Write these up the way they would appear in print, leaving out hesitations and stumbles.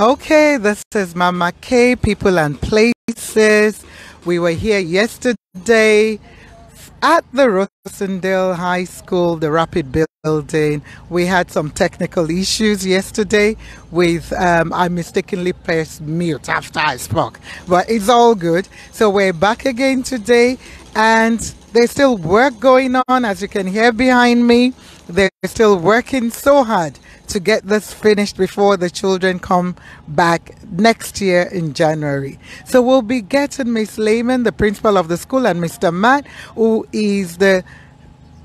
Okay, this is Mama K, People and Places. We were here yesterday at the Rosendaal High School, the Rapid Building. We had some technical issues yesterday with, I mistakenly pressed mute after I spoke, but it's all good. So we're back again today, and there's still work going on, as you can hear behind me. They're still working so hard to get this finished before the children come back next year in January. So we'll be getting Miss Layman, the principal of the school, and Mr. Matt, who is the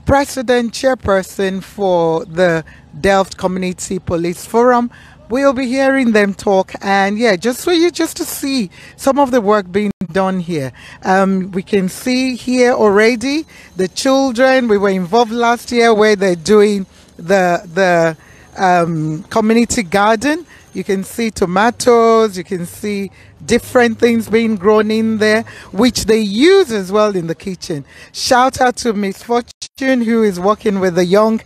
president chairperson for the Delft Community Police Forum. We'll be hearing them talk, and yeah, just for you just to see some of the work being done here. We can see here already the children. We were involved last year where they're doing the community garden. You can see tomatoes, you can see different things being grown in there, which they use as well in the kitchen. Shout out to Miss Fortune, who is working with the young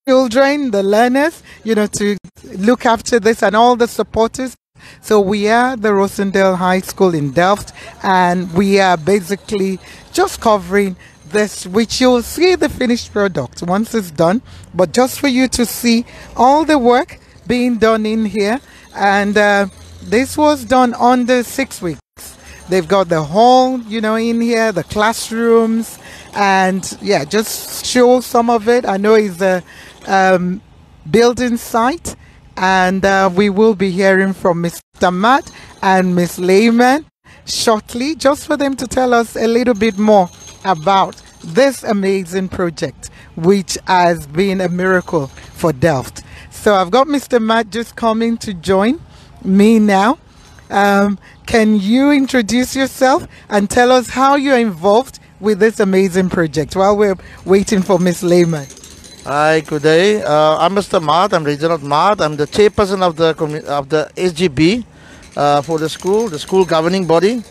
children, the learners, to look after this, and all the supporters. So we are the Rosendaal High School in Delft, and we are basically just covering this, which you'll see the finished product once it's done, but just for you to see all the work being done in here. And this was done under 6 weeks. They've got the hall, in here, the classrooms, and yeah, just show some of it. I know it's a building site, and we will be hearing from Mr. Matt and Miss Layman shortly, just for them to tell us a little bit more about this amazing project, which has been a miracle for Delft. So I've got Mr. Matt just coming to join me now. Can you introduce yourself and tell us how you're involved with this amazing project while we're waiting for Miss Layman? Hi, good day. I'm Mr. Matt. I'm Reginald Matt. I'm the chairperson of the SGB for the school governing body.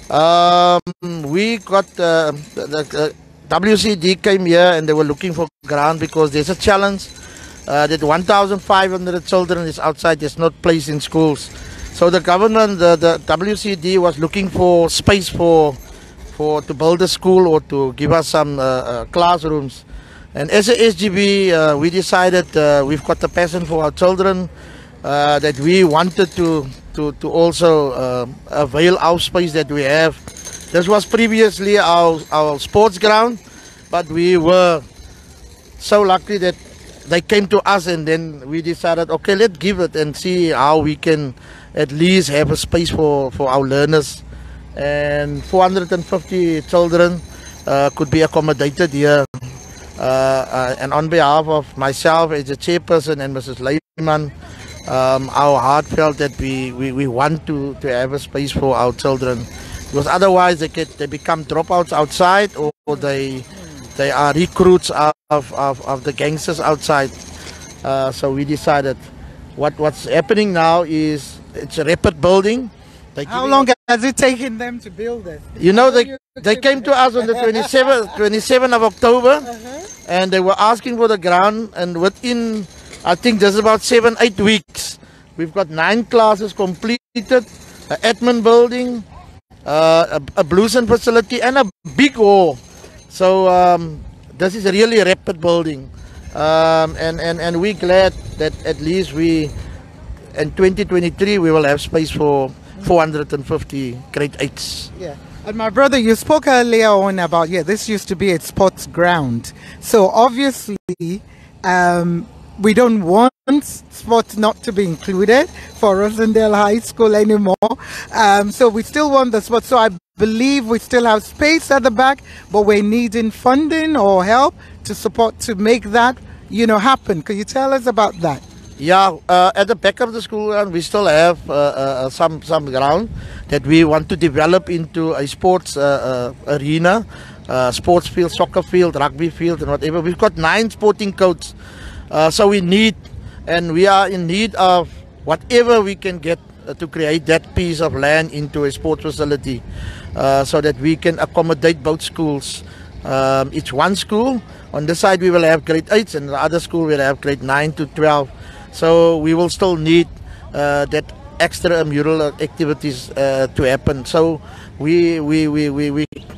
We got the WCD came here, and they were looking for grant because there's a challenge that 1,500 children is outside. There's not place in schools. So the government, the WCD, was looking for space to build a school or to give us some classrooms. And as a SGB, we decided we've got the passion for our children, that we wanted to also avail our space that we have. This was previously our sports ground, but we were so lucky that they came to us, and then we decided, okay, let's give it and see how we can at least have a space for our learners. And 450 children could be accommodated here. And on behalf of myself as a chairperson and Mrs. Layman, our heart felt that we want to have a space for our children, because otherwise they become dropouts outside, or they are recruits of the gangsters outside. So we decided what's happening now is it's a rapid building. How long has it taken them to build it? They came to us on the 27th of October, and they were asking for the ground, and within, I think there's about 7-8 weeks, we've got 9 classes completed, an admin building, a blueson facility, and a big hall. So this is a really rapid building, and we're glad that at least in 2023 we will have space for 450 grade 8s. Yeah. And my brother, you spoke earlier on about, this used to be a sports ground. So obviously, we don't want sports not to be included for Rosendaal High School anymore. So we still want the sports. So I believe we still have space at the back, but we're needing funding or help to support to make that, happen. Could you tell us about that? Yeah, at the back of the school ground, we still have some ground that we want to develop into a sports arena, sports field, soccer field, rugby field, and whatever. We've got 9 sporting courts, so we are in need of whatever we can get to create that piece of land into a sports facility, so that we can accommodate both schools. It's one school. On this side we will have grade 8s, and the other school will have grade 9 to 12. So we will still need that extramural activities to happen. So we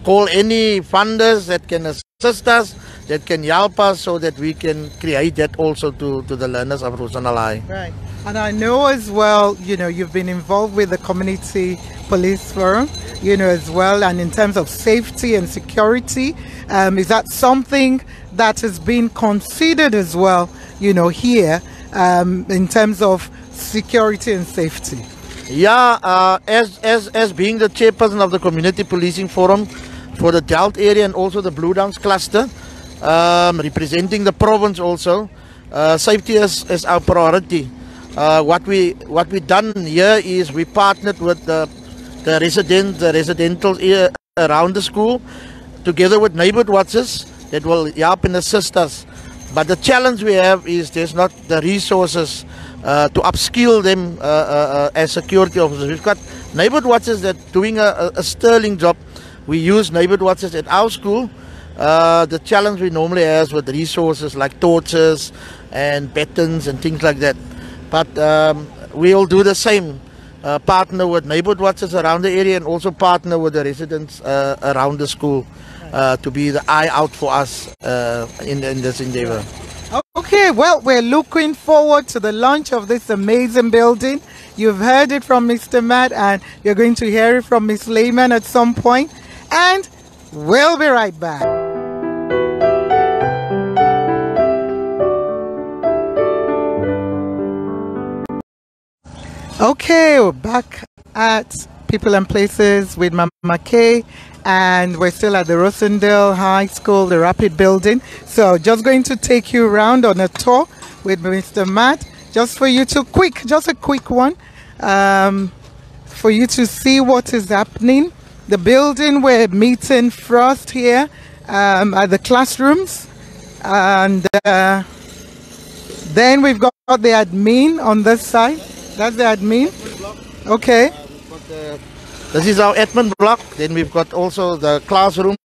call any funders that can assist us, that can help us, so that we can create that also to the learners of Rosendaal High. Right. And I know as well, you know, you've been involved with the community police forum, you know, as well, and in terms of safety and security, is that something that has been considered as well, you know, here in terms of security and safety? Yeah, as being the chairperson of the Community Policing Forum for the Delft area and also the Blue Downs cluster, representing the province also, safety is our priority. What we done here is we partnered with the residential area around the school, together with neighborhood watchers that will help and assist us. But the challenge we have is there's not the resources to upskill them as security officers. We've got neighborhood watchers that doing a sterling job. We use neighborhood watchers at our school. The challenge we normally have with resources like torches and batons and things like that. But we'll do the same. Partner with neighborhood watchers around the area and also partner with the residents around the school to be the eye out for us in this endeavor. Okay, well, we're looking forward to the launch of this amazing building. You've heard it from Mr. Matt, and you're going to hear it from Miss Layman at some point. And we'll be right back. Okay, we're back at People and Places with Mama K, and we're still at the Rosendaal High School, the Rapid building. So just going to take you around on a tour with Mr. Matt, just for you to just a quick one, for you to see what is happening. The building we're meeting first here at the classrooms, and then we've got the admin on this side. That's the admin. Okay. This is our admin block. Then we've got also the classrooms.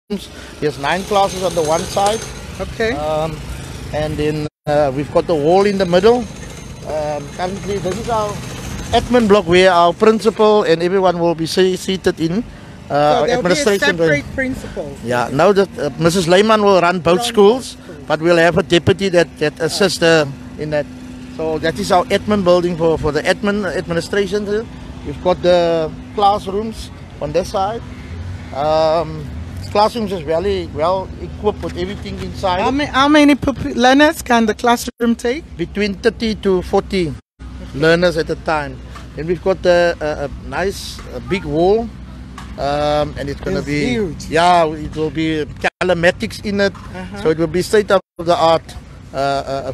There's 9 classes on the one side. Okay. And then we've got the wall in the middle. Currently, this is our admin block where our principal and everyone will be seated in. So there'll Administration. be a separate principal. Yeah. Now that Mrs. Layman will run both schools, but we'll have a deputy that assists her in that. So that is our admin building for the administration. We've got the classrooms on this side. Classrooms is really well equipped with everything inside. How many learners can the classroom take? Between 30 to 40 learners at a time. And we've got a nice big wall. And it's going to be huge. Yeah, it will be telematics in it. So it will be state of the art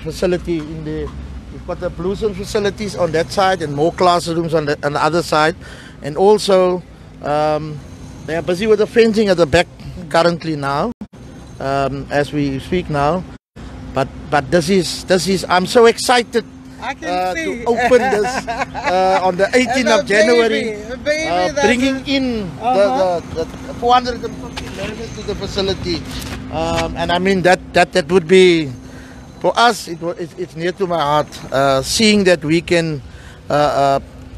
facility in the. We've got the Blueson facilities on that side and more classrooms on the other side. And also, they are busy with the fencing at the back currently now, as we speak now. But this is I'm so excited to open this on the 18th of January, bringing in the 450 learners to the facility. And I mean that would be. For us, it's near to my heart, seeing that we can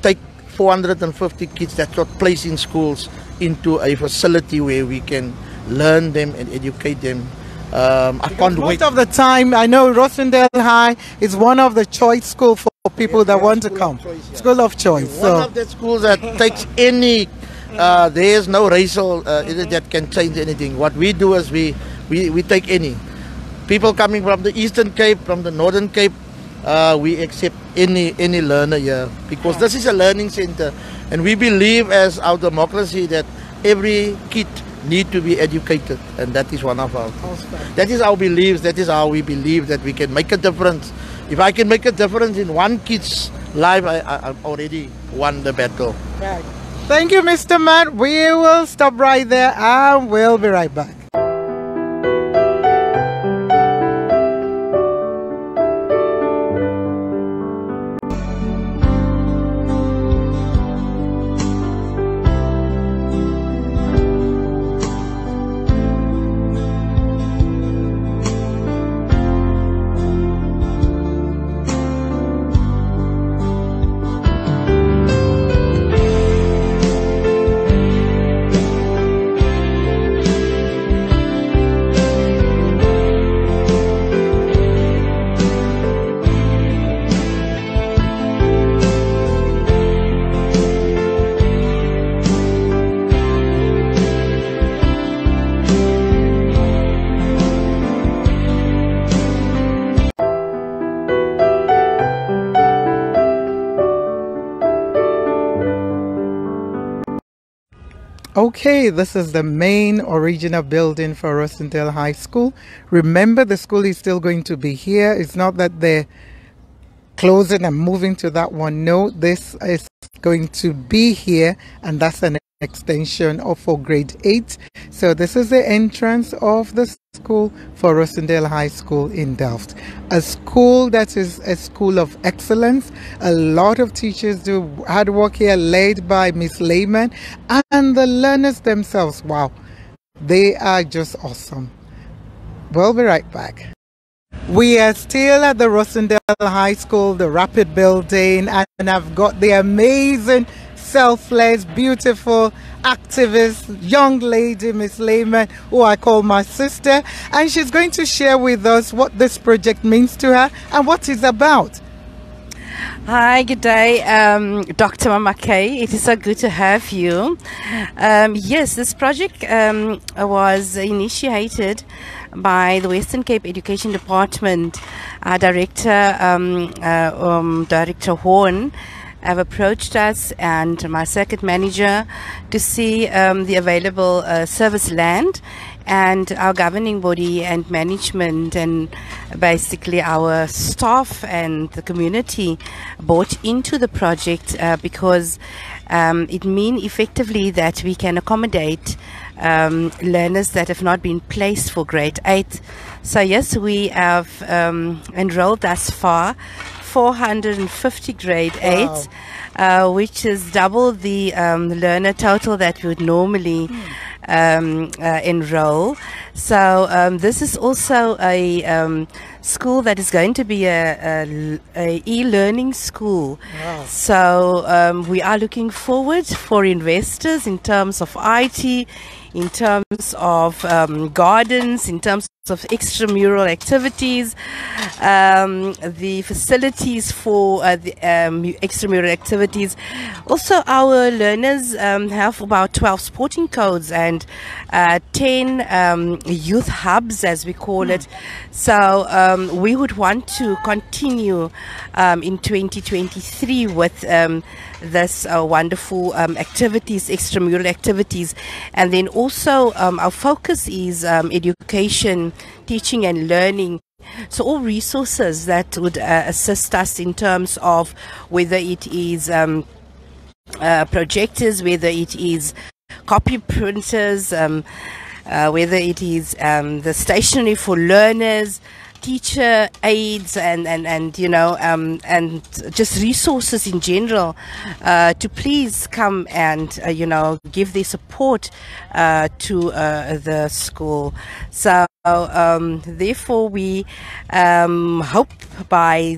take 450 kids that's not placed in schools into a facility where we can learn them and educate them. I can't wait. Most of the time, I know Rosendaal High is one of the choice schools for people that want to come. School of choice. One of the schools that takes any, there is no racial that can change anything. What we do is we take any. People coming from the Eastern Cape, from the Northern Cape, we accept any learner here because this is a learning center, and we believe as our democracy that every kid need to be educated, and that is one of our. That is our beliefs. That is how we believe that we can make a difference. If I can make a difference in one kid's life, I've already won the battle. Right. Thank you, Mr. Matt. We will stop right there, and we'll be right back. Okay, this is the main original building for Rosendaal High School. Remember, the school is still going to be here. It's not that they're closing and moving to that one. No, this is going to be here, and that's an extension of for grade 8. So this is the entrance of the school for Rosendaal High School in Delft. A school that is a school of excellence. A lot of teachers do hard work here, led by Miss Layman, and the learners themselves. Wow, they are just awesome. We'll be right back. We are still at the Rosendaal High School, the Rapid building, and I've got the amazing, selfless, beautiful, activist, young lady, Miss Layman, who I call my sister, and she's going to share with us what this project means to her and what it's about. Hi, good day, Dr. Mama Kay. It is so good to have you. Yes, this project was initiated by the Western Cape Education Department. Our director, Director Horn, have approached us and my circuit manager to see the available service land, and our governing body and management and basically our staff and the community bought into the project because it means effectively that we can accommodate learners that have not been placed for grade 8. So yes, we have enrolled thus far 450 grade 8, wow. Which is double the learner total that we would normally enroll. So this is also a school that is going to be a e-learning school. Wow. So we are looking forward for investors in terms of IT, in terms of gardens, in terms of extramural activities, the facilities for the extramural activities. Also, our learners have about 12 sporting codes and 10 youth hubs, as we call it. So we would want to continue in 2023 with this wonderful activities, extramural activities, and then also our focus is education, teaching and learning. So all resources that would assist us in terms of whether it is projectors, whether it is copy printers, whether it is the stationery for learners, teacher aids, and you know, and just resources in general to please come and you know, give their support to the school. So therefore we hope by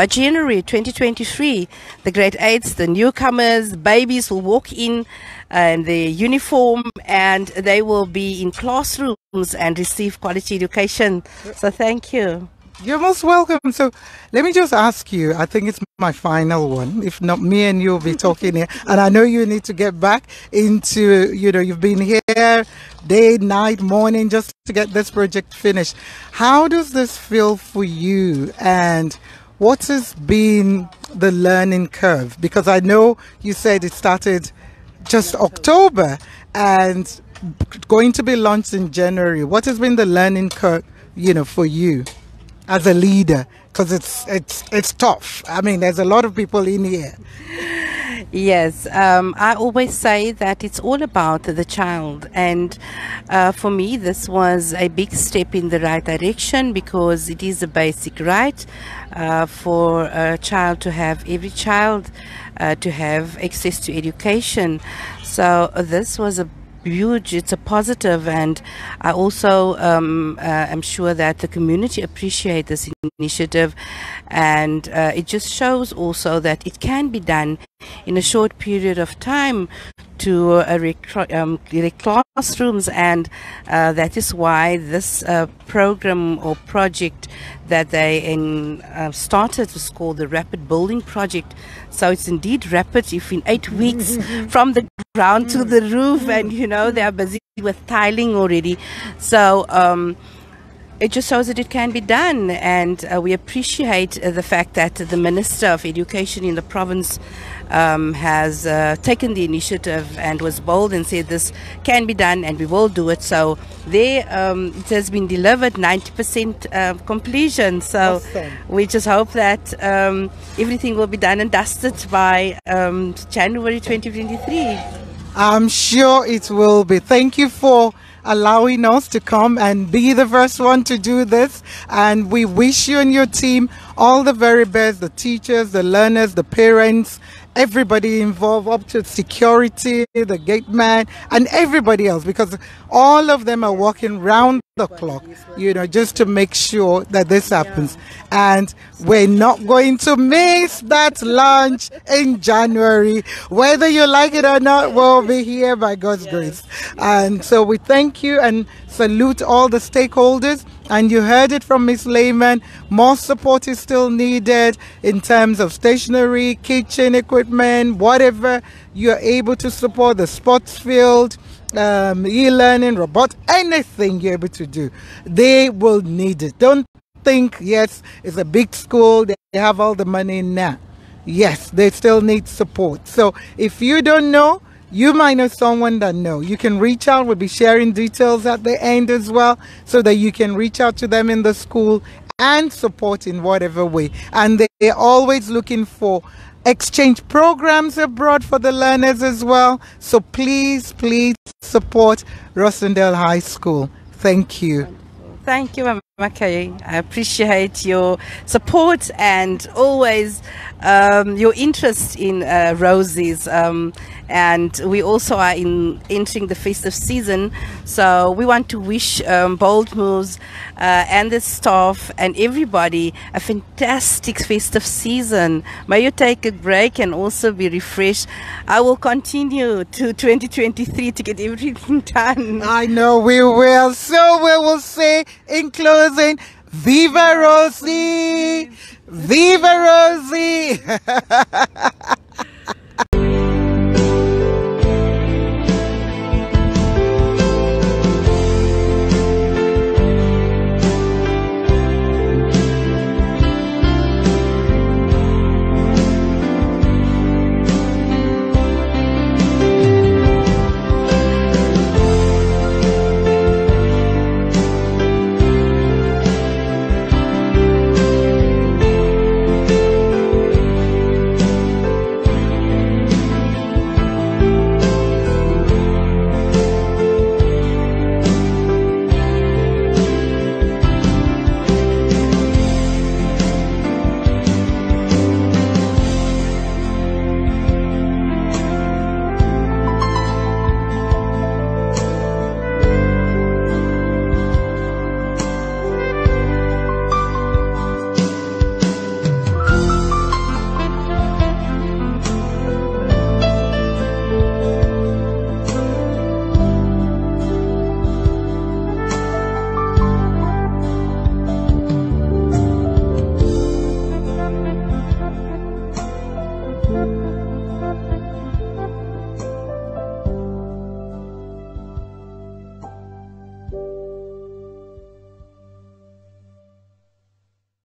January 2023, the grade 8s, the newcomers, babies will walk in their uniform and they will be in classrooms and receive quality education. So thank you. You're most welcome. So let me just ask you, I think it's my final one. If not, me and you will be talking here. And I know you need to get back into, you know, you've been here day, night, morning just to get this project finished. How does this feel for you? And what has been the learning curve? Because I know you said it started just October and going to be launched in January. What has been the learning curve, you know, for you as a leader? Because it's tough. I mean, there's a lot of people in here. Yes, I always say that it's all about the child, and for me this was a big step in the right direction, because it is a basic right for a child to have, every child to have access to education. So this was a huge, it's a positive, and I also am sure that the community appreciate this initiative, and it just shows also that it can be done in a short period of time to erect classrooms, and that is why this program or project that they started was called the Rapid Building Project. So it's indeed rapid, if in 8 weeks from the ground to the roof, and you know they are busy with tiling already. So it just shows that it can be done, and we appreciate the fact that the Minister of Education in the province has taken the initiative and was bold and said this can be done and we will do it. So there it has been delivered 90% completion. So Awesome. we just hope that everything will be done and dusted by January 2023. I'm sure it will be. Thank you for allowing us to come and be the first one to do this. And we wish you and your team all the very best, the teachers, the learners, the parents, everybody involved, up to security, the gate man, and everybody else, because all of them are working round the clock, you know, just to make sure that this happens. And we're not going to miss that lunch in January. Whether you like it or not, we'll be here by God's grace. And so we thank you and salute all the stakeholders. And you heard it from Ms. Layman, more support is still needed in terms of stationery, kitchen equipment, whatever you're able to support, the sports field, e-learning, robot, anything you're able to do. They will need it. Don't think, yes, it's a big school, they have all the money now. Yes, they still need support. So if you don't know, you might know someone that knows. You can reach out. We'll be sharing details at the end as well, so that you can reach out to them in the school and support in whatever way. And they're always looking for exchange programs abroad for the learners as well. So please, please support Rosendaal High School. Thank you. Thank you, Mama Kay. I appreciate your support and always your interest in Rosies. And we also are entering the festive season, so we want to wish Bold Moves and the staff and everybody a fantastic festive season. May you take a break and also be refreshed. I will continue to 2023 to get everything done. I know we will. So we will say in closing, Viva Rosie! Viva Rosie!